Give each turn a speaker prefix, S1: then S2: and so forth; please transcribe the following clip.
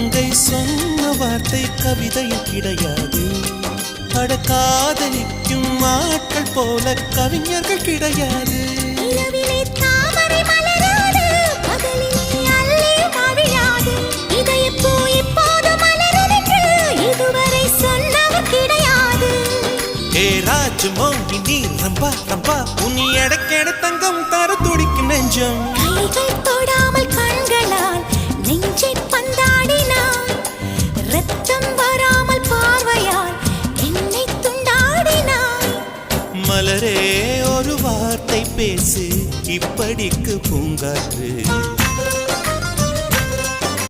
S1: மங்கை சொன்ன வார்த்தை கவிதையில் கிடையாது. அட காதலிக்கும் ஆட்கள் போல கவிஞர்கள் கிடையாது. மோகினி ரம்பா ரம்பா உன் எடக்கேட தங்கம் தர துடிக்கும் நெஞ்சம்.
S2: கைகள் தொடாமல் கண்களால் நெஞ்சை பந்தாடினாய். ரத்தம் வராமல் பார்வையால் என்னை துண்டாடினாய்.
S1: மலரே ஒரு வார்த்தை பேசு இப்படிக்கு பூங்காற்று.